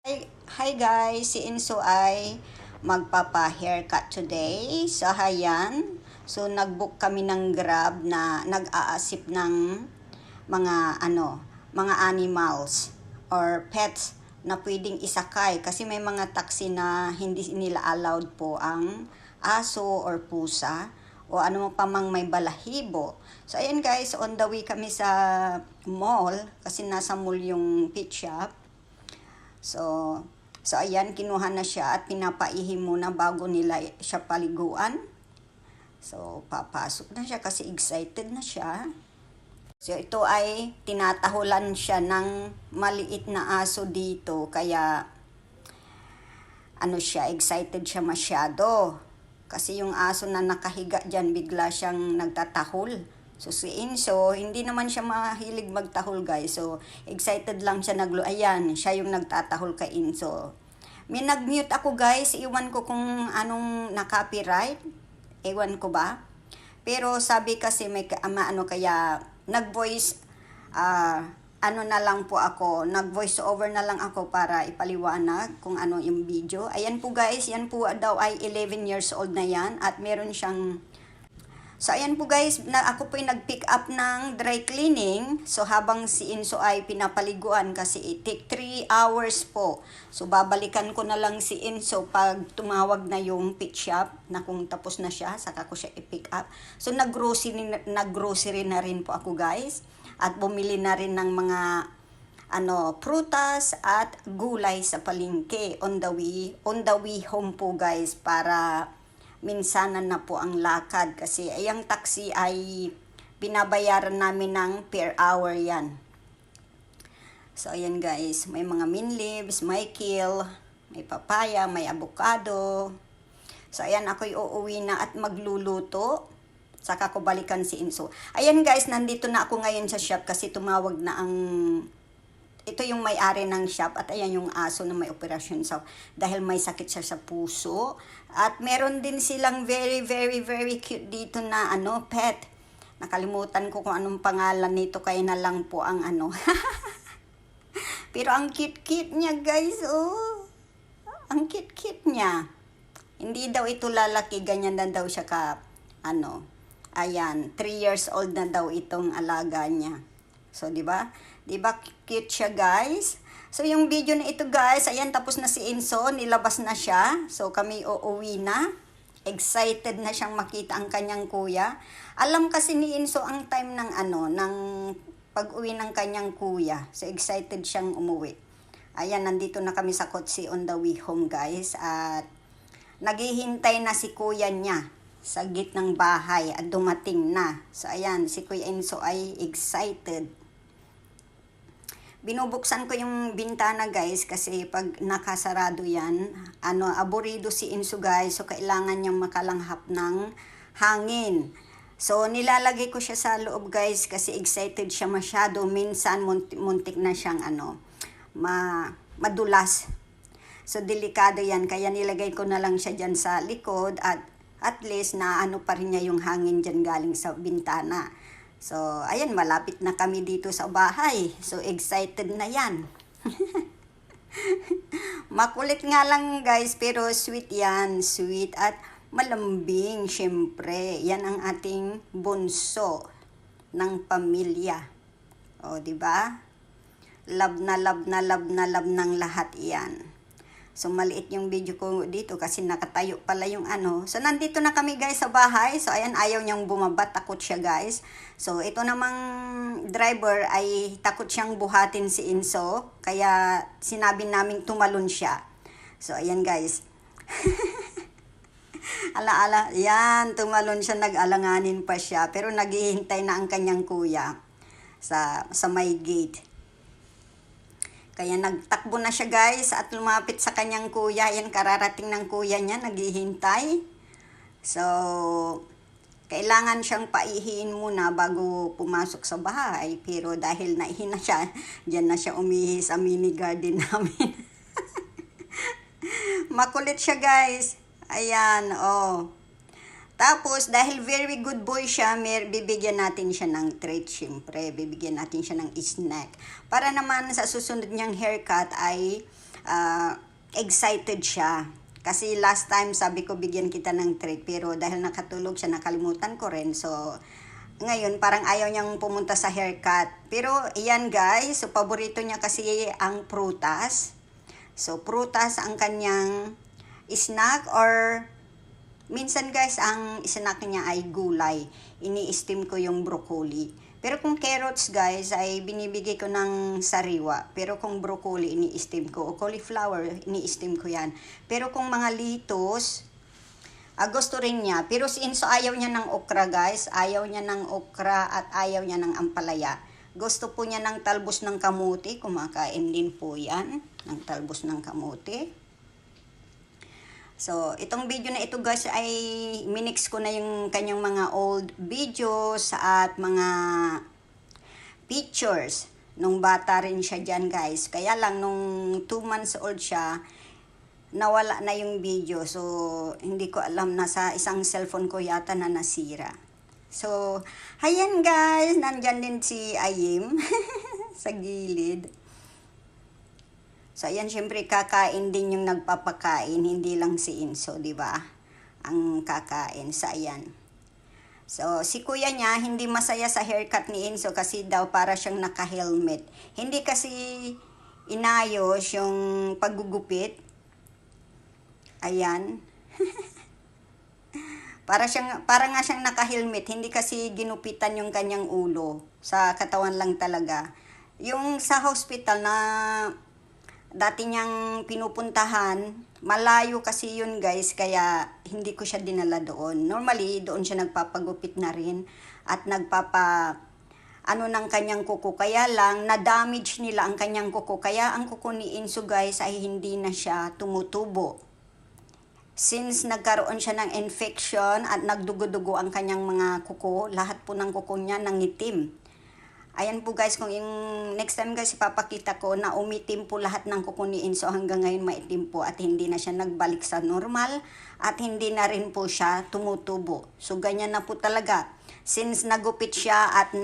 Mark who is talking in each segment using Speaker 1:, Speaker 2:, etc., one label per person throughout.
Speaker 1: Hi guys, si Inso ay magpapa-haircut today sa Hayan. So nag-book kami ng Grab na nag-aasip ng mga animals or pets na pwedeng isakay kasi may mga taxi na hindi nila allowed po ang aso or pusa o ano pa mang may balahibo. So ayan guys, on the way kami sa mall kasi nasa mall yung pet shop. So ayan, kinuha na siya at pinapaihi muna bago nila siya paliguan. So, papasok na siya kasi excited na siya. So, ito ay tinatahulan siya ng maliit na aso dito. Kaya, excited siya masyado. Kasi yung aso na nakahiga dyan, bigla siyang nagtatahol. So, si Inso, hindi naman siya mahilig magtahol, guys. So, excited lang siya ayan, siya yung nagtatahol kay Inso. May nag-mute ako, guys. Iwan ko kung anong na-copyright. Ewan ko ba? Pero sabi kasi kaya nag-voice na lang po ako, nag-voice over na lang ako para ipaliwanag kung ano yung video. Ayan po guys, yan po daw ay 11 years old na yan at meron siyang. So ayan po guys, ako po yung nag-pick up ng dry cleaning. So habang si Inso ay pinapaliguan kasi it take 3 hours po. So babalikan ko na lang si Inso pag tumawag na yung pet shop na kung tapos na siya, saka ko siya i-pick up. So nag-grocery na rin po ako guys. At bumili na rin ng mga prutas at gulay sa palengke on the way home po guys para minsanan na po ang lakad kasi ayang taxi ay binabayaran namin ng per hour yan. So ayan guys, may mga mint leaves, may kale, may papaya, may avocado. So ayan, ako'y uuwi na at magluluto. Saka ko balikan si Inso. Ayan guys, nandito na ako ngayon sa shop kasi tumawag na ito yung may-ari ng shop at ayan yung aso na may operasyon dahil may sakit siya sa puso. At meron din silang very, very, very cute dito na pet. Nakalimutan ko kung anong pangalan nito kaya na lang po ang Pero ang cute-cute niya guys, oh. Ang cute-cute niya. Hindi daw ito lalaki, ganyan na daw siya ayan, 3 years old na daw itong alaga niya. So, di ba? Di ba cute siya, guys? So, yung video na ito, guys, ayan, tapos na si Inso, nilabas na siya. So, kami uuwi na. Excited na siyang makita ang kanyang kuya. Alam kasi ni Inso ang time ng pag-uwi ng kanyang kuya. So, excited siyang umuwi. Ayan, nandito na kami sa kotse on the way home, guys. At naghihintay na si kuya niya sa gitnang bahay at dumating na. So, ayan, si Kuya Inso ay excited. Binubuksan ko yung bintana guys kasi pag nakasarado yan, aburido si Inso guys. So, kailangan niyang makalanghap ng hangin. So, nilalagay ko siya sa loob guys kasi excited siya masyado. Minsan, muntik na siyang madulas. So, delikado yan. Kaya nilagay ko na lang siya dyan sa likod at least na pa rin niya yung hangin dyan galing sa bintana. So, ayan, malapit na kami dito sa bahay. So, excited na yan. Makulit nga lang guys, pero sweet yan. Sweet at malambing, syempre. Yan ang ating bunso ng pamilya. O, di ba? Love na love na love na love ng lahat yan. So, maliit yung video ko dito kasi nakatayo pala yung So, nandito na kami guys sa bahay. So, ayan, ayaw niyang bumaba. Takot siya guys. So, ito namang driver ay takot siyang buhatin si Inso. Kaya, sinabi naming tumalon siya. So, ayan guys. Ala-ala. Yan, tumalon siya. Nag-alanganin pa siya. Pero, naghihintay na ang kanyang kuya sa may gate. Kaya nagtakbo na siya guys at lumapit sa kanyang kuya. Yan, kararating ng kuya niya, naghihintay. So, kailangan siyang paihiin muna bago pumasok sa bahay. Pero dahil naihi na siya, dyan na siya umihi sa mini garden namin. Makulit siya guys. Ayan, oh. Tapos, dahil very good boy siya, bibigyan natin siya ng treat, syempre. Bibigyan natin siya ng snack. Para naman sa susunod niyang haircut ay excited siya. Kasi last time sabi ko bigyan kita ng treat, pero dahil nakatulog siya, nakalimutan ko rin. So, ngayon parang ayaw niyang pumunta sa haircut. Pero iyan guys, so paborito niya kasi ang prutas. So, prutas ang kanyang snack, or minsan guys, ang snack niya ay gulay. Ini-steam ko yung broccoli. Pero kung carrots guys, ay binibigay ko ng sariwa. Pero kung broccoli, ini-steam ko. O cauliflower, ini-steam ko yan. Pero kung mga litos, gusto rin niya. Pero si Inso ayaw niya ng okra guys. Ayaw niya ng okra at ayaw niya ng ampalaya. Gusto po niya ng talbos ng kamuti. Kumakain din po yan ng talbos ng kamuti. So, itong video na ito guys ay minix ko na yung kanyang mga old videos at mga pictures. Nung bata rin siya dyan guys. Kaya lang nung 2 months old siya, nawala na yung video. So, hindi ko alam, nasa isang cellphone ko yata na nasira. So, ayan guys, nandyan din si Ayim sa gilid. So, ayan, syempre, kakain din yung nagpapakain, hindi lang si Inso, di ba? Ang kakain. So, ayan. So, si kuya niya, hindi masaya sa haircut ni Inso kasi daw para siyang naka-helmet. Hindi kasi inayos yung paggugupit. Ayan. para nga siyang naka-helmet, hindi kasi ginupitan yung kanyang ulo. Sa katawan lang talaga. Yung sa hospital na dati niyang pinupuntahan, malayo kasi yun guys, kaya hindi ko siya dinala doon. Normally, doon siya nagpapagupit na rin at ng kanyang kuko. Kaya lang, na-damage nila ang kanyang kuko. Kaya ang kuko ni Inso guys ay hindi na siya tumutubo. Since nagkaroon siya ng infection at nagdugo-dugo ang kanyang mga kuko, lahat po ng kuko niya nangitim. Ayan po guys, kung yung next time guys ipapakita ko na umitim po lahat ng kuko ni Inso, hanggang ngayon maitim po at hindi na siya nagbalik sa normal at hindi na rin po siya tumutubo. So ganyan na po talaga. Since nagupit siya at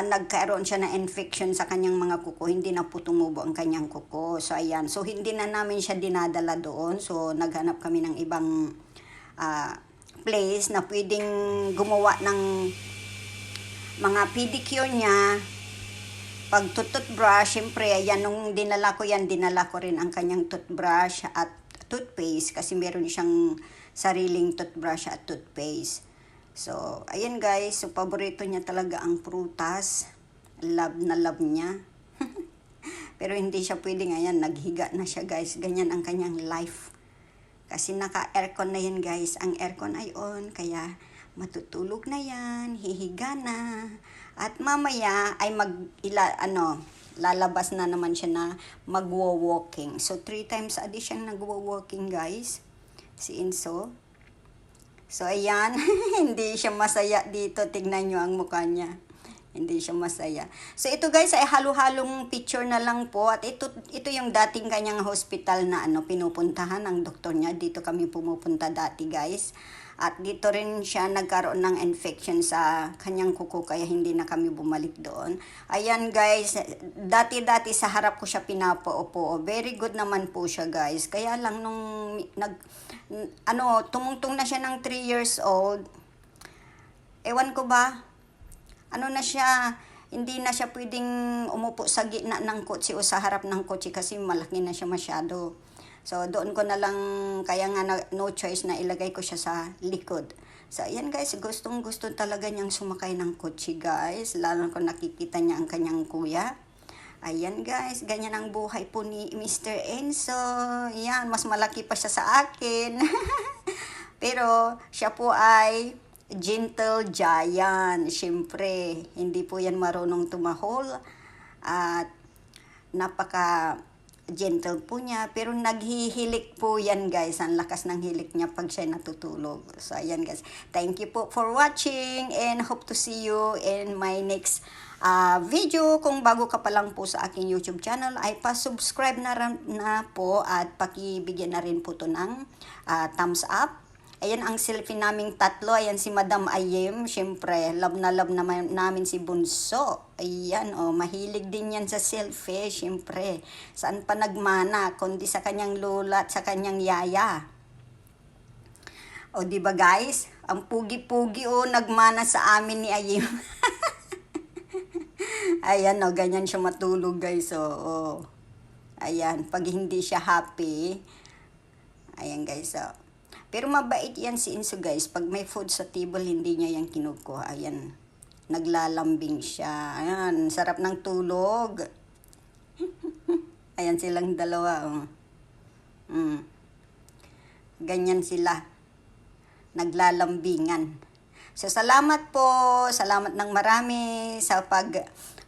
Speaker 1: nagkaroon siya ng infection sa kanyang mga kuko, hindi na po tumubo ang kanyang kuko. So ayan, so hindi na namin siya dinadala doon. So naghanap kami ng ibang place na pwedeng gumawa ng mga pedicure niya. Pag toothbrush, syempre, ayan, nung dinala ko rin ang kanyang toothbrush at toothpaste kasi meron siyang sariling toothbrush at toothpaste. So, ayan guys, so paborito niya talaga ang prutas. Love na love niya. Pero hindi siya pwedeng, ayan, naghiga na siya guys. Ganyan ang kanyang life. Kasi naka-aircon na yan guys. Ang aircon ay on, kaya matutulog na yan, hihiga na. At mamaya ay lalabas na naman siya na magwo-walking. So 3 times a day siyang nagwo-walking guys, si Inso. So ayan, hindi siya masaya dito. Tignan nyo ang mukha niya. Hindi siya masaya. So ito guys ay halo-halong picture na lang po. At ito yung dating kanyang hospital na pinupuntahan ng doktor niya. Dito kami pumupunta dati guys. At dito rin siya nagkaroon ng infection sa kanyang kuko, kaya hindi na kami bumalik doon. Ayan guys, dati sa harap ko siya pinapaupo. Very good naman po siya guys. Kaya lang nung tumungtong na siya ng 3 years old, ewan ko ba, na siya, hindi na siya pwedeng umupo sa gitna ng kotse o sa harap ng kotse kasi malaki na siya masyado. So, doon ko na lang, kaya nga no choice na ilagay ko siya sa likod. So, ayan guys, gustong-gusto talaga niyang sumakay ng kotse guys. Lalo kung nakikita niya ang kanyang kuya. Ayan guys, ganyan ang buhay po ni Mr. Enzo. Ayan, mas malaki pa siya sa akin. Pero, siya po ay gentle giant. Siyempre, hindi po yan marunong tumahol. At gentle po niya, pero naghihilik po yan guys. Ang lakas ng hilik niya pag siya natutulog. So ayan guys, thank you po for watching and hope to see you in my next video. Kung bago ka pa lang po sa aking YouTube channel ay pa-subscribe na po at pakibigyan na rin po to ng thumbs up Ayan ang selfie naming tatlo. Ayan si Madam Ayem. Siyempre, love na namin si Bunso. Ayan, oh, mahilig din yan sa selfie. Siyempre, saan pa nagmana, kundi sa kanyang lola at sa kanyang yaya. O, di ba guys? Ang pugi-pugi, oh, nagmana sa amin ni Ayem. Ayan, oh, ganyan siya matulog, guys. Oh. Ayan, pag hindi siya happy. Ayan, guys, oh. Pero mabait yan si Inso, guys. Pag may food sa table, hindi niya yan kinukuha. Ayan, naglalambing siya. Ayan, sarap ng tulog. Ayan silang dalawa, oh. Ganyan sila. Naglalambingan. So, salamat po. Salamat ng marami sa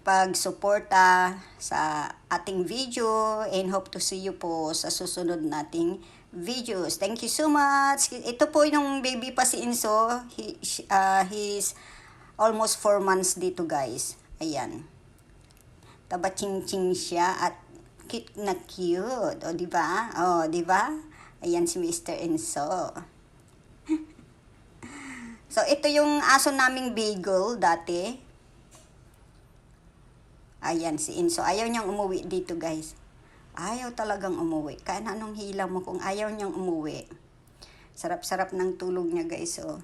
Speaker 1: pagsuporta sa ating video, and hope to see you po sa susunod nating videos. Thank you so much. Ito po yung baby pa si Inso. He's almost 4 months dito, guys. Ayan. Taba-ching-ching siya at cute na cute. O, diba? O, diba? Ayan si Mr. Inso. So, ito yung aso naming beagle dati. Ayan si Inso. Ayaw niyang umuwi dito, guys. Ayaw talagang umuwi. Kahit anong hila mo kung ayaw niyang umuwi. Sarap-sarap ng tulog niya, guys. Oh.